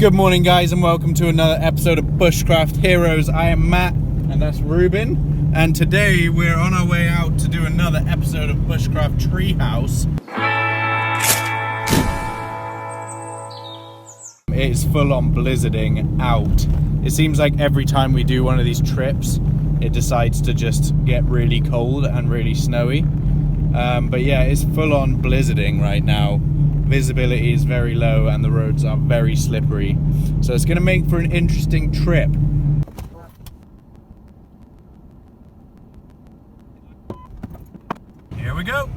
Good morning, guys, and welcome to another episode of Bushcraft Heroes. I am Matt, and that's Ruben, and today we're on our way out to do another episode of Bushcraft Treehouse. It is full on blizzarding out. It seems like every time we do one of these trips, it decides to just get really cold and really snowy. But yeah, it's full on blizzarding right now. Visibility is very low and the roads are very slippery, so it's going to make for an interesting trip. Here we go.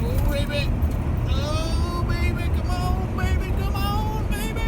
Oh baby, oh baby, come on baby, come on baby.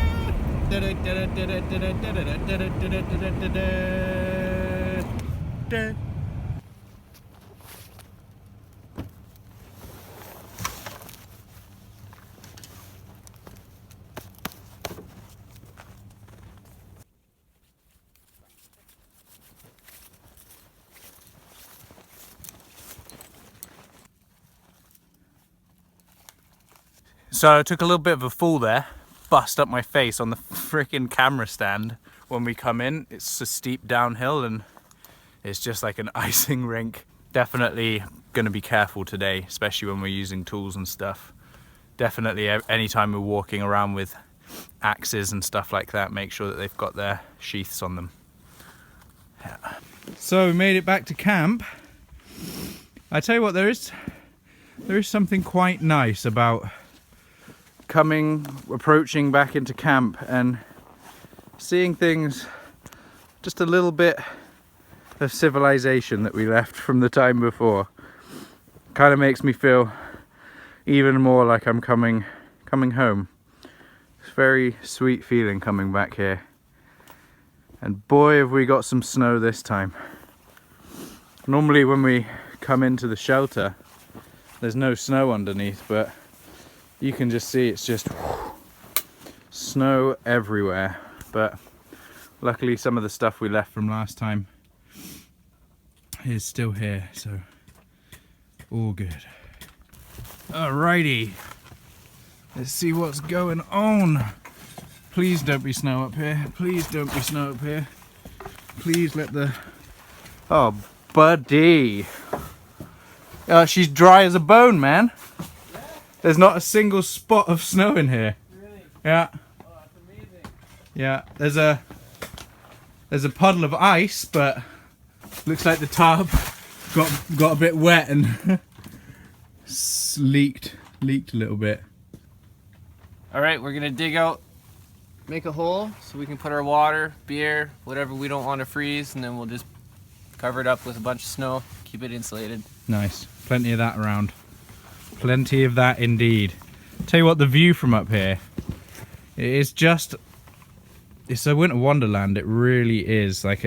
So I took a little bit of a fall there, bust up my face on the freaking camera stand when we come in. It's a steep downhill and it's just like an icing rink. Definitely going to be careful today, especially when we're using tools and stuff. Definitely anytime we're walking around with axes and stuff like that, make sure that they've got their sheaths on them. Yeah. So we made it back to camp. I tell you what, there is something quite nice about approaching back into camp and seeing things, just a little bit of civilization that we left from the time before. Kind of makes me feel even more like I'm coming home. It's a very sweet feeling coming back here. And boy, have we got some snow this time. Normally when we come into the shelter, there's no snow underneath, but you can just see it's just snow everywhere. But luckily some of the stuff we left from last time is still here, so all good. Alrighty, let's see what's going on. Please don't be snow up here. Please don't be snow up here. Please let the... Oh, buddy. She's dry as a bone, man. There's not a single spot of snow in here. Really? Yeah. Oh, that's amazing. Yeah, there's a puddle of ice, but looks like the tub got a bit wet and leaked a little bit. All right, we're gonna dig out, make a hole so we can put our water, beer, whatever we don't want to freeze, and then we'll just cover it up with a bunch of snow, keep it insulated. Nice, Plenty of that around. Plenty of that indeed. Tell you what, the view from up here, it's a winter wonderland. It really is. Like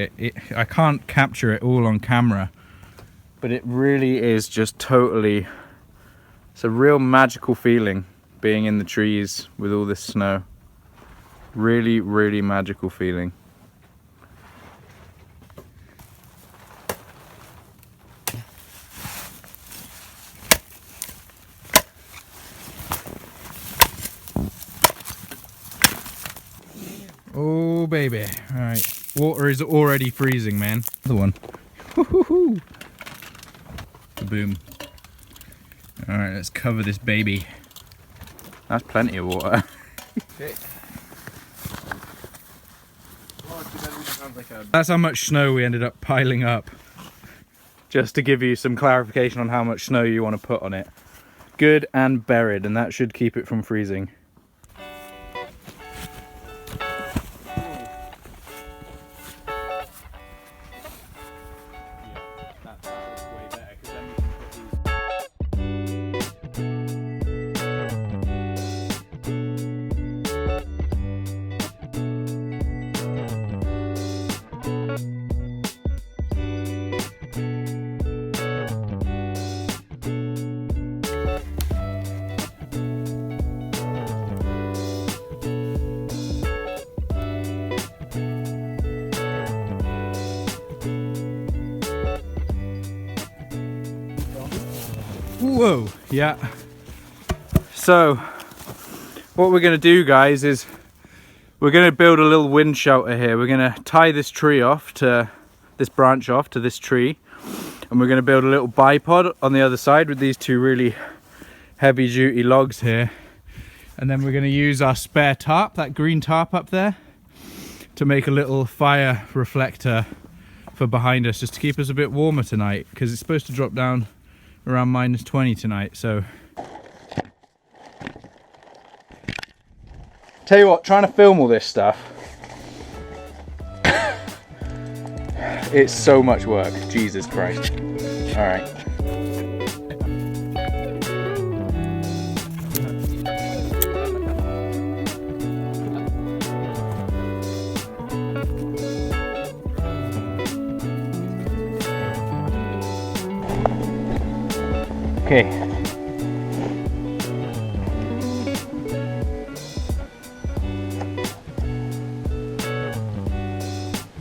I can't capture it all on camera, but it really is just totally, it's a real magical feeling being in the trees with all this snow. Really, really magical feeling. Oh baby, all right. Water is already freezing, man. Another one. Woohoo! Boom. All right, let's cover this baby. That's plenty of water. Okay. That's how much snow we ended up piling up. Just to give you some clarification on how much snow you want to put on it. Good and buried, and that should keep it from freezing. Whoa, yeah. So, what we're gonna do, guys, is we're gonna build a little wind shelter here. We're gonna tie this tree off to, this branch off to this tree, and we're gonna build a little bipod on the other side with these two really heavy duty logs here. And then we're gonna use our spare tarp, that green tarp up there, to make a little fire reflector for behind us, just to keep us a bit warmer tonight, because it's supposed to drop down around -20 tonight. So tell you what, trying to film all this stuff, it's so much work. Jesus Christ. All right. Okay.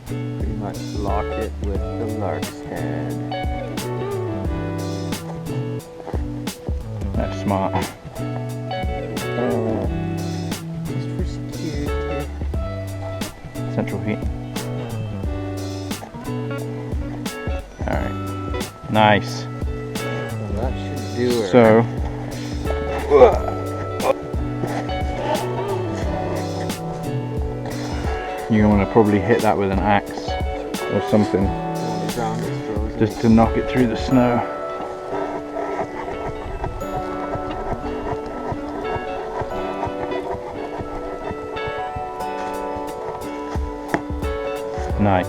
Pretty much lock it with the lark's head. That's smart. Just for security. Central heat. All right. Nice. Well, that should do it. So. You're gonna probably hit that with an axe or something, just to knock it through the snow. Nice.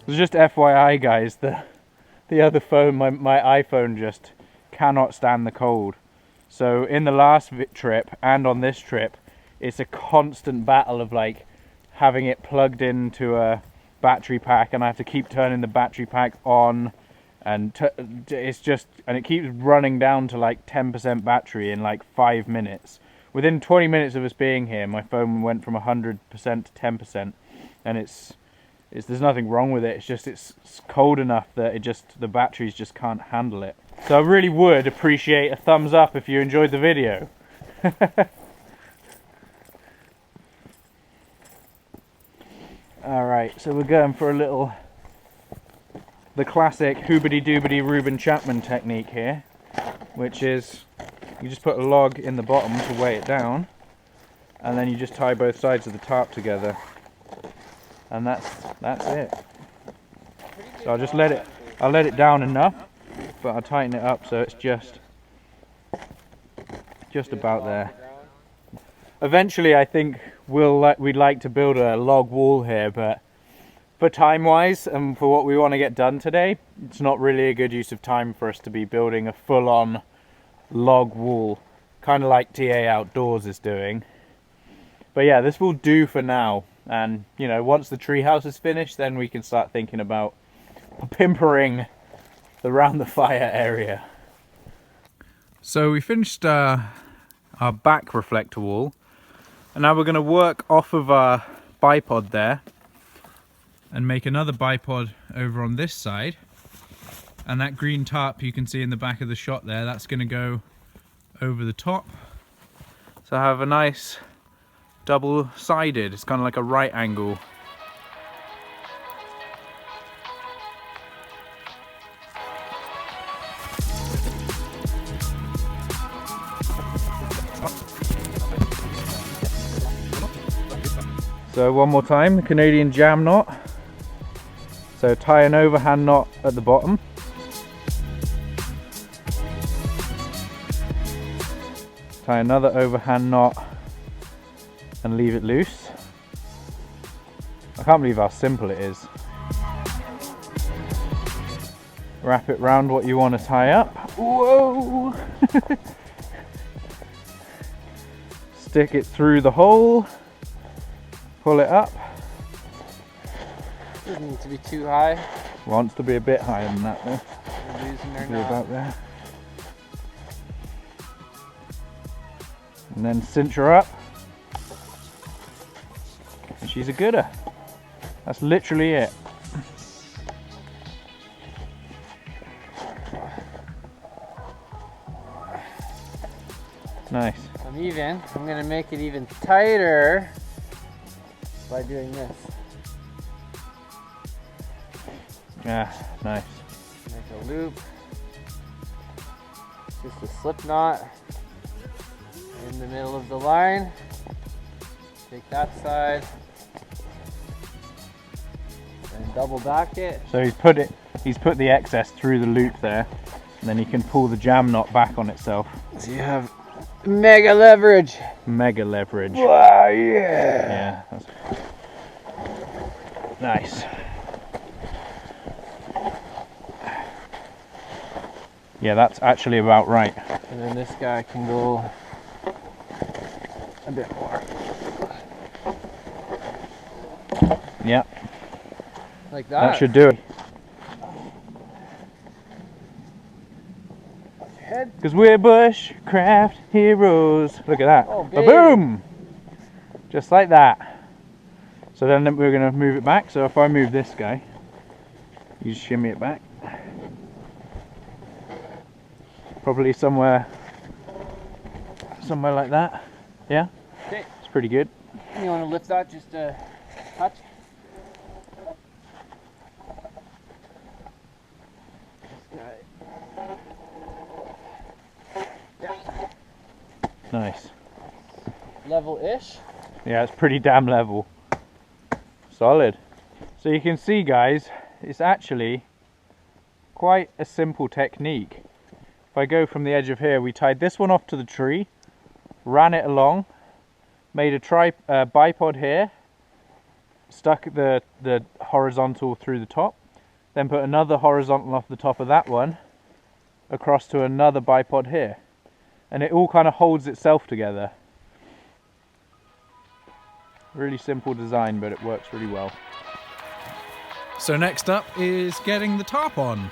So just FYI, guys, the other phone, my iPhone, just cannot stand the cold. So in the last trip and on this trip, it's a constant battle of like having it plugged into a battery pack, and I have to keep turning the battery pack on, and it's just, and it keeps running down to like 10% battery in like 5 minutes. Within 20 minutes of us being here, my phone went from 100% to 10%, and there's nothing wrong with it. It's just it's cold enough that the batteries just can't handle it. So I really would appreciate a thumbs up if you enjoyed the video. Alright, so we're going for the classic hoobity-doobity Reuben Chapman technique here, which is you just put a log in the bottom to weigh it down, and then you just tie both sides of the tarp together, and that's it. So I'll just let it down enough, but I'll tighten it up so it's just about there. Eventually, I think we'd like to build a log wall here, but for time-wise and for what we want to get done today, it's not really a good use of time for us to be building a full-on log wall, kind of like TA Outdoors is doing. But yeah, this will do for now, and you know, once the treehouse is finished, then we can start thinking about pimpering around the fire area. So we finished our back reflector wall, and now we're going to work off of our bipod there and make another bipod over on this side, and that green tarp you can see in the back of the shot there, that's going to go over the top, so I have a nice double-sided, it's kind of like a right angle. So one more time, the Canadian jam knot. So tie an overhand knot at the bottom. Tie another overhand knot and leave it loose. I can't believe how simple it is. Wrap it round what you want to tie up. Whoa! Stick it through the hole. Pull it up, Doesn't need to be too high. Wants to be a bit higher than that though. We're losing her Be now. about there. And then cinch her up. And she's a gooder. That's literally it. Nice. I'm gonna make it even tighter by doing this. Yeah, nice. Make a loop. Just a slip knot in the middle of the line. Take that side and double back it. So he's put the excess through the loop there, and then he can pull the jam knot back on itself. So you have mega leverage. Mega leverage. Wow, yeah. Yeah, that's nice. Yeah, that's actually about right. And then this guy can go a bit more. Yeah, Like that. that should do it. Head. Because we're bushcraft heroes. Look at that. Oh, baby. Boom! Just like that. So then we're going to move it back. So if I move this guy, you just shimmy it back. Probably somewhere like that. Yeah? Okay. It's pretty good. You want to lift that just a touch? Nice. Level-ish. Yeah, it's pretty damn level. Solid. So you can see, guys, it's actually quite a simple technique. If I go from the edge of here, we tied this one off to the tree, ran it along, made a bipod here, stuck the horizontal through the top, then put another horizontal off the top of that one across to another bipod here. And it all kind of holds itself together. Really simple design, but it works really well. So next up is getting the top on.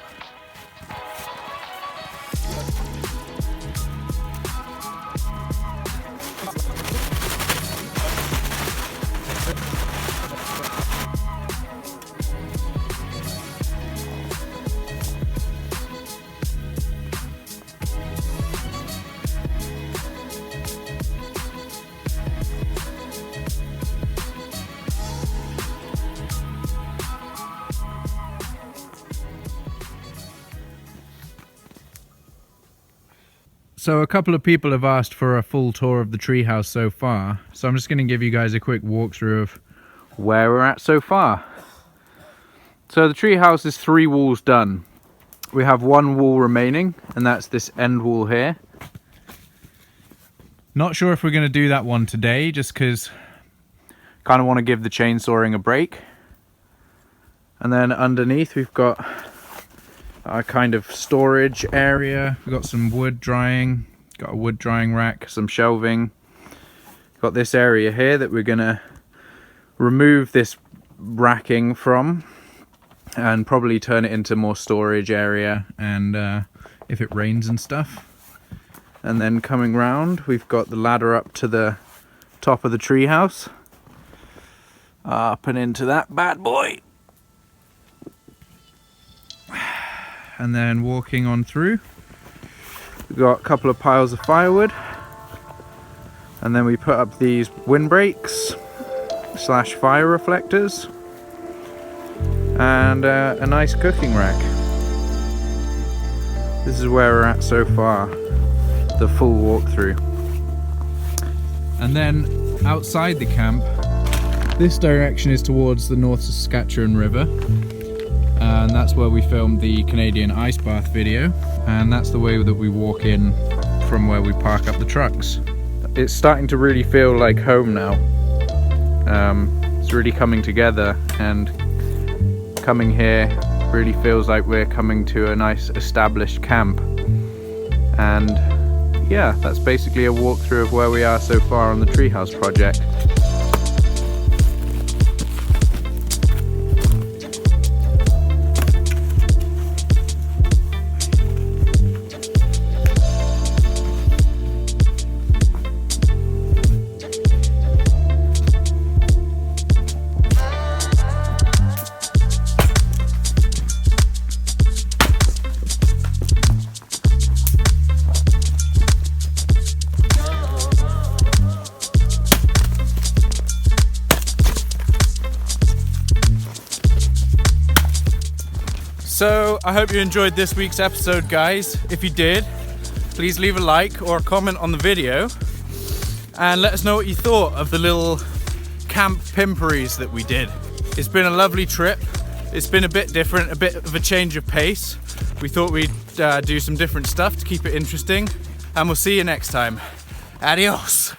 So a couple of people have asked for a full tour of the treehouse so far, so I'm just going to give you guys a quick walkthrough of where we're at so far. So the treehouse is 3 walls done. We have 1 wall remaining, and that's this end wall here. Not sure if we're going to do that one today, just because kind of want to give the chainsawing a break. And then underneath we've got our kind of storage area. We've got some wood drying, got a wood drying rack, some shelving. Got this area here that we're gonna remove this racking from and probably turn it into more storage area, and if it rains and stuff. And then coming round, we've got the ladder up to the top of the treehouse, up and into that bad boy. And then walking on through, we've got a couple of piles of firewood, and then we put up these windbreaks / fire reflectors, and a nice cooking rack. This is where we're at so far, the full walkthrough. And then outside the camp, this direction is towards the North Saskatchewan River. And that's where we filmed the Canadian ice bath video, and that's the way that we walk in from where we park up the trucks. It's starting to really feel like home now. It's really coming together, and coming here really feels like we're coming to a nice established camp. And yeah, that's basically a walkthrough of where we are so far on the treehouse project. So I hope you enjoyed this week's episode, guys. If you did, please leave a like or a comment on the video and let us know what you thought of the little camp pimperies that we did. It's been a lovely trip. It's been a bit different, a bit of a change of pace. We thought we'd do some different stuff to keep it interesting, and we'll see you next time. Adios.